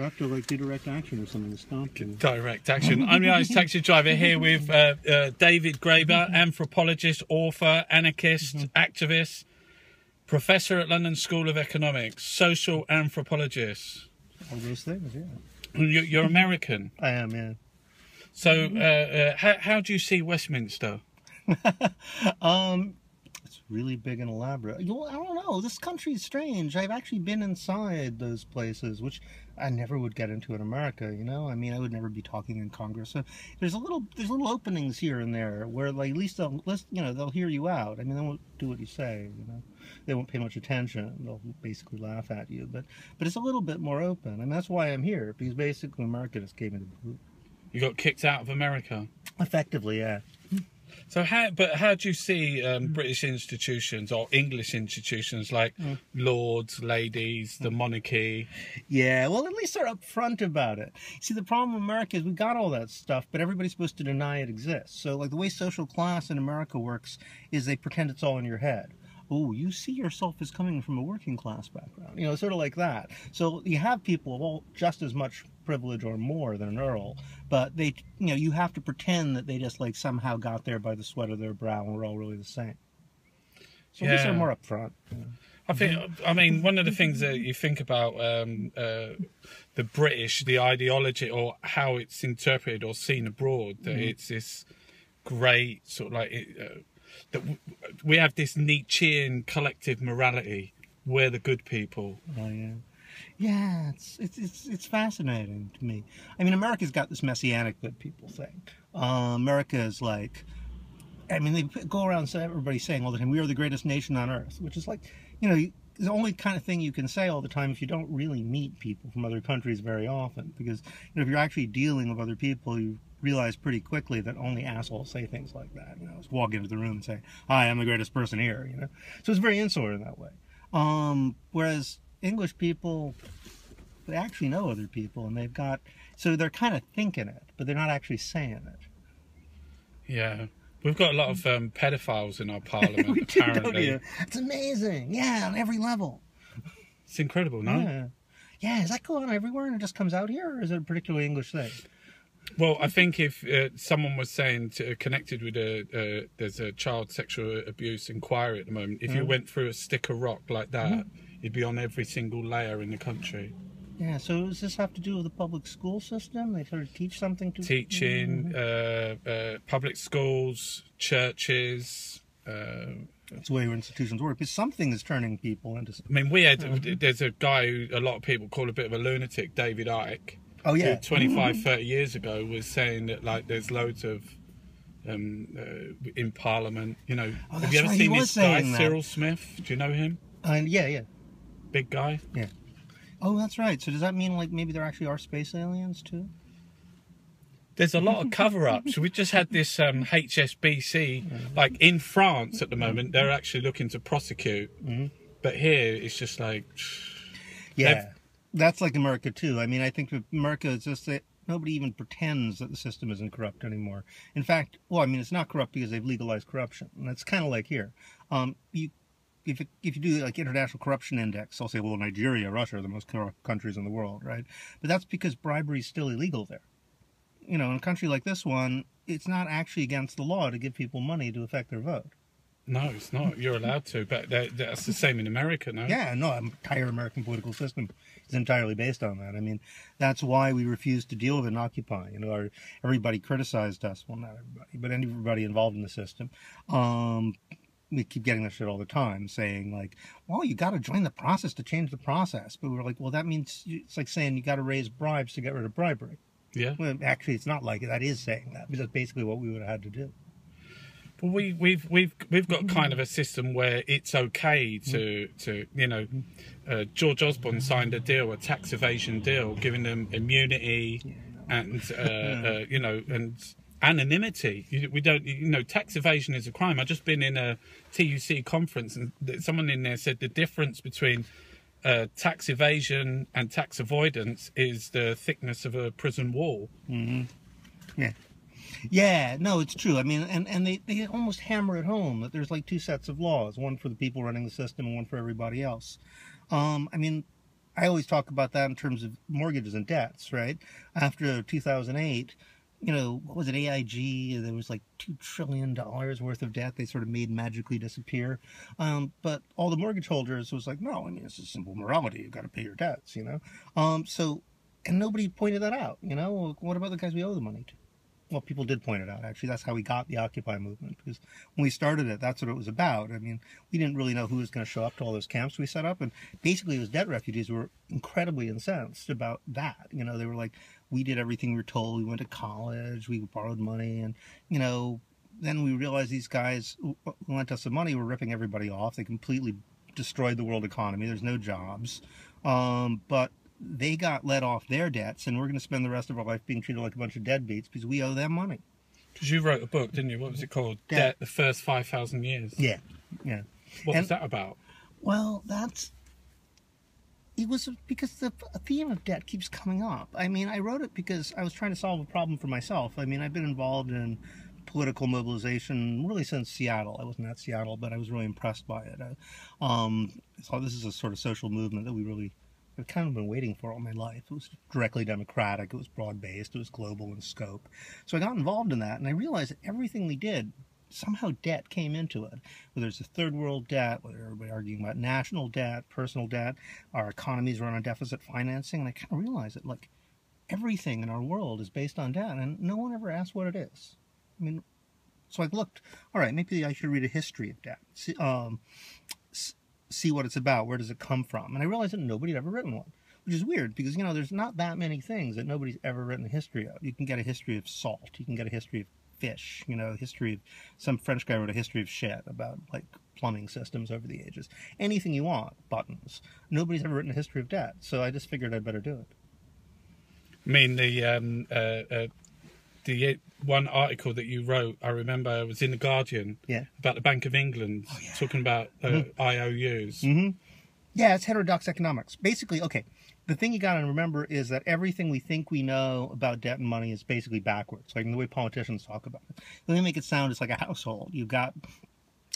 have to like do direct action or something to stomp you. Direct action. I'm the Irish taxi driver here with David Graeber, anthropologist, author, anarchist, activist, professor at London School of Economics, social anthropologist. All those things, yeah. You're American. I am, yeah. So how do you see Westminster? It's really big and elaborate. Well, I don't know. This country's strange. I've actually been inside those places, which I never would get into in America. You know, I mean, I would never be talking in Congress. So there's little openings here and there where, like, at least they'll hear you out. I mean, they won't do what you say. You know, they won't pay much attention. They'll basically laugh at you. But it's a little bit more open. I mean, that's why I'm here, because basically America just gave me the boot. You got kicked out of America. Effectively, yeah. So how do you see British institutions or English institutions like lords, ladies, the monarchy? Yeah, well, at least they're upfront about it. See, the problem in America is we got all that stuff, but everybody's supposed to deny it exists. So, like, the way social class in America works is they pretend it's all in your head. Oh, you see yourself as coming from a working class background, you know, sort of like that. So you have people of all just as much privilege or more than an earl, but they, you know, you have to pretend that they just like somehow got there by the sweat of their brow and we're all really the same. So at least they're more upfront. You know? I mean, one of the things that you think about the British, the ideology or how it's interpreted or seen abroad, that it's this great sort of like that we have this Nietzschean collective morality. We're the good people. Oh yeah, yeah. It's fascinating to me. I mean, America's got this messianic good people thing. America is like, I mean, they go around everybody saying all the time, "We are the greatest nation on earth," which is like, you know, the only kind of thing you can say all the time if you don't really meet people from other countries very often. Because, you know, if you're actually dealing with other people, you realize pretty quickly that only assholes say things like that. You know, just walk into the room and say, "Hi, I'm the greatest person here." You know, so it's very insular in that way. Whereas English people, they actually know other people, and they've got, so they're kind of thinking it, but they're not actually saying it. Yeah. We've got a lot of pedophiles in our parliament, We do, apparently. don't you? It's amazing. Yeah, on every level. It's incredible, no? Yeah. Yeah, does that go on everywhere and it just comes out here, or is it a particularly English thing? Well, I think if someone was saying connected with there's a child sexual abuse inquiry at the moment, if you went through a stick of rock like that, you'd be on every single layer in the country. Yeah, so does this have to do with the public school system? They sort of teach something to... Teaching, public schools, churches... That's the way our institutions work, because something is turning people into... I mean, there's a guy who a lot of people call a bit of a lunatic, David Icke. Oh, yeah. Who 25, 30 years ago was saying that, like, there's loads of... in Parliament, you know... Oh, have you ever seen this guy, Cyril Smith? Do you know him? Yeah. Big guy? Yeah. Oh, that's right. So does that mean, like, maybe there actually are space aliens, too? There's a lot of cover-ups. We just had this HSBC, like, in France at the moment, they're actually looking to prosecute. But here, it's just like... Yeah, that's like America, too. I mean, I think that America is just that nobody even pretends that the system isn't corrupt anymore. In fact, well, I mean, it's not corrupt because they've legalized corruption. And that's kind of like here. If you do like international corruption index, I'll say, well, Nigeria, Russia are the most corrupt countries in the world, right? But that's because bribery is still illegal there. You know, in a country like this one, it's not actually against the law to give people money to affect their vote. No, it's not. You're allowed to, but that's the same in America, no? Yeah, no, the entire American political system is entirely based on that. I mean, that's why we refused to deal with it in Occupy. You know, everybody criticized us. Well, not everybody, but everybody involved in the system. We keep getting this shit all the time, saying like, well, you got to join the process to change the process. But we're like, well, that means it's like saying you got to raise bribes to get rid of bribery. Yeah. Well, actually, it's not like it. That is saying that, because that's basically what we would have had to do. Well, we've got kind of a system where it's okay to you know, George Osborne signed a deal, a tax evasion deal, giving them immunity and you know, and anonymity. We don't, you know, tax evasion is a crime. I've just been in a TUC conference and someone in there said the difference between tax evasion and tax avoidance is the thickness of a prison wall. Yeah. Yeah, no, it's true. I mean, and they almost hammer it home that there's like two sets of laws, one for the people running the system and one for everybody else. I mean, I always talk about that in terms of mortgages and debts, right? After 2008, what was it, AIG? There was like $2 trillion worth of debt they sort of made magically disappear. But all the mortgage holders was like, no, I mean, it's a simple morality. You've got to pay your debts, and nobody pointed that out, Well, what about the guys we owe the money to? Well, people did point it out, actually. That's how we got the Occupy movement, because when we started it, that's what it was about. I mean, we didn't really know who was going to show up to all those camps we set up, and basically it was debt refugees who were incredibly incensed about that. They were like, we did everything we were told, we went to college, we borrowed money, and, then we realized these guys who lent us the money were ripping everybody off. They completely destroyed the world economy. There's no jobs. But they got let off their debts, and we're going to spend the rest of our life being treated like a bunch of deadbeats because we owe them money. Because you wrote a book, didn't you? What was it called? Debt, the First 5,000 Years. Yeah. What was that about? Well, it was because the theme of debt keeps coming up. I mean, I wrote it because I was trying to solve a problem for myself. I mean, I've been involved in political mobilization really since Seattle. I wasn't at Seattle, but I was really impressed by it. So this is a sort of social movement that I've kind of been waiting for all my life. It was directly democratic, it was broad-based, it was global in scope. So I got involved in that, and I realized that everything we did, somehow debt came into it. Whether it's a third world debt, whether everybody arguing about national debt, personal debt, our economies run on deficit financing, and I kind of realized that, like, everything in our world is based on debt, and no one ever asked what it is. I mean, so I looked, all right, maybe I should read a history of debt. See what it's about, where does it come from? And I realized that nobody had ever written one, which is weird because, there's not that many things that nobody's ever written a history of. You can get a history of salt, you can get a history of fish, history of, some French guy wrote a history of shit about, like, plumbing systems over the ages. Anything you want, buttons. Nobody's ever written a history of debt, so I just figured I'd better do it. I mean, the one article that you wrote, I remember, was in The Guardian, about the Bank of England, talking about IOUs. Mm-hmm. Yeah, it's heterodox economics. Basically, okay, the thing you got to remember is that everything we think we know about debt and money is basically backwards, like in the way politicians talk about it. Let me make it sound just like a household. You got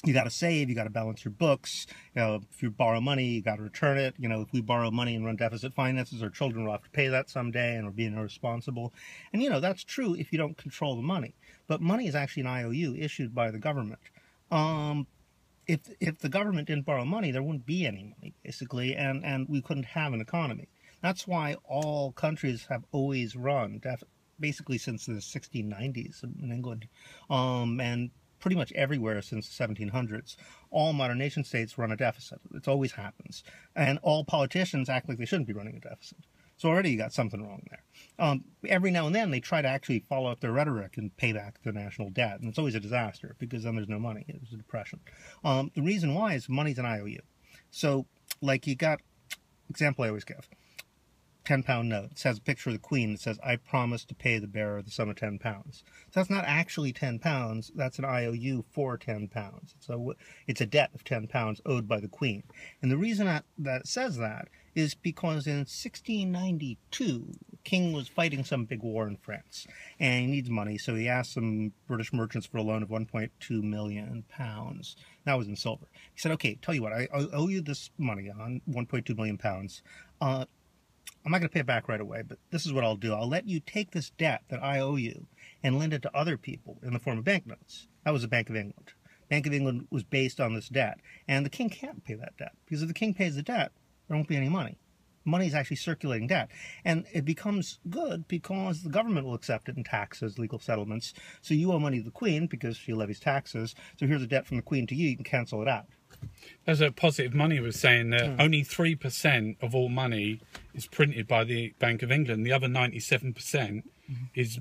to save, you got to balance your books. If you borrow money, you got to return it. If we borrow money and run deficit finances, our children will have to pay that someday, and we're being irresponsible. And, that's true if you don't control the money. But money is actually an IOU issued by the government. If the government didn't borrow money, there wouldn't be any money, basically, and we couldn't have an economy. That's why all countries have always run, basically since the 1690s in England, and pretty much everywhere since the 1700s. All modern nation states run a deficit. It always happens. And all politicians act like they shouldn't be running a deficit. So already you got something wrong there. Every now and then they try to actually follow up their rhetoric and pay back the national debt. And it's always a disaster because then there's no money. There's a depression. The reason why is money's an IOU. So, like, you got, example I always give, £10 note. It has a picture of the Queen that says, I promise to pay the bearer the sum of £10. So that's not actually £10. That's an IOU for £10. It's a debt of £10 owed by the Queen. And the reason that it says that is because in 1692, the king was fighting some big war in France, and he needs money, so he asked some British merchants for a loan of £1.2 million. That was in silver. He said, okay, tell you what, I owe you this money on £1.2 million. I'm not going to pay it back right away, but this is what I'll do. I'll let you take this debt that I owe you and lend it to other people in the form of banknotes. That was the Bank of England. Bank of England was based on this debt, and the king can't pay that debt, because if the king pays the debt, there won't be any money. Money is actually circulating debt. And it becomes good because the government will accept it in taxes, legal settlements. So you owe money to the Queen because she levies taxes. So here's a debt from the Queen to you. You can cancel it out. There's a Positive Money was saying that only 3% of all money is printed by the Bank of England. The other 97% is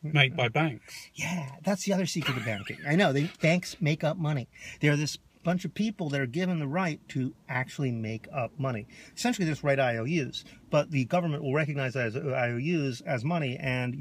made by banks. Yeah, that's the other secret of banking. I know, banks make up money. They're this bunch of people that are given the right to actually make up money. Essentially, they just write IOUs, but the government will recognize that as IOUs as money, and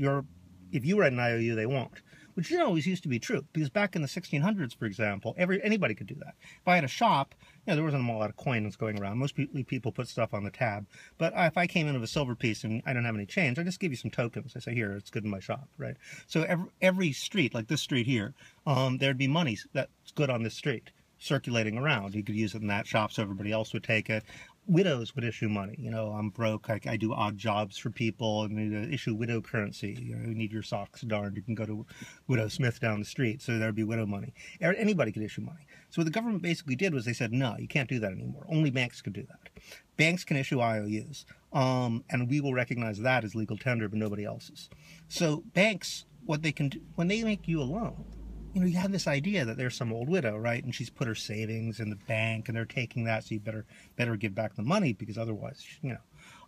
if you write an IOU, they won't. Which didn't always used to be true, because back in the 1600s, for example, anybody could do that. If I had a shop, there wasn't a lot of coins going around. Most people put stuff on the tab. But if I came in with a silver piece and I don't have any change, I just give you some tokens. I say, here, it's good in my shop, right? So every street, like this street here, there'd be money that's good on this street circulating around. You could use it in that shop so everybody else would take it. widows would issue money. You know, I'm broke. I do odd jobs for people, and they issue widow currency. You know, you need your socks darned. You can go to Widow Smith down the street, so there'd be widow money. Anybody could issue money. So what the government basically did was they said, no, you can't do that anymore. Only banks could do that. Banks can issue IOUs, and we will recognize that as legal tender, but nobody else's. So banks, what they can do, when they make you a loan, you know, you have this idea that there's some old widow, right? And she's put her savings in the bank, and they're taking that, so you better give back the money, because otherwise, you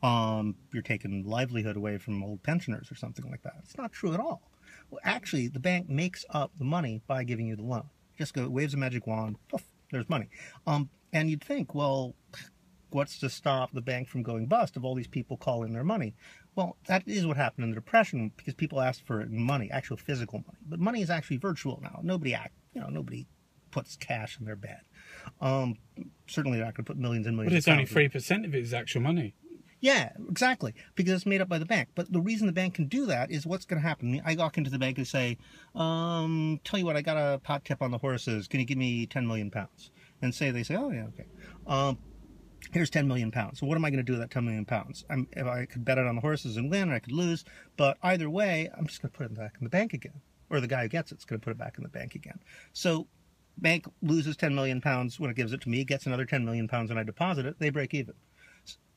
know, you're taking livelihood away from old pensioners or something like that. It's not true at all. Well, actually, the bank makes up the money by giving you the loan. Just waves a magic wand, poof, there's money. And you'd think, well, what's to stop the bank from going bust if all these people call in their money? Well, that is what happened in the Depression, because people asked for it in money, actual physical money. But money is actually virtual now. Nobody puts cash in their bed. Certainly not going to put millions and millions. But it's only 3% of it is actual money. Yeah, exactly, because it's made up by the bank. But the reason the bank can do that is what's going to happen. I walk into the bank and say, tell you what, I got a pot tip on the horses. Can you give me 10 million pounds? And they say, oh, yeah, okay. Here's 10 million pounds. So what am I going to do with that 10 million pounds? If I could bet it on the horses and win, or I could lose. But either way, I'm just going to put it back in the bank again. Or the guy who gets it's going to put it back in the bank again. So bank loses 10 million pounds when it gives it to me, gets another 10 million pounds when I deposit it, they break even.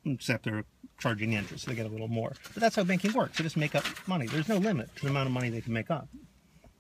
Except they're charging interest, so they get a little more. But that's how banking works. They just make up money. There's no limit to the amount of money they can make up.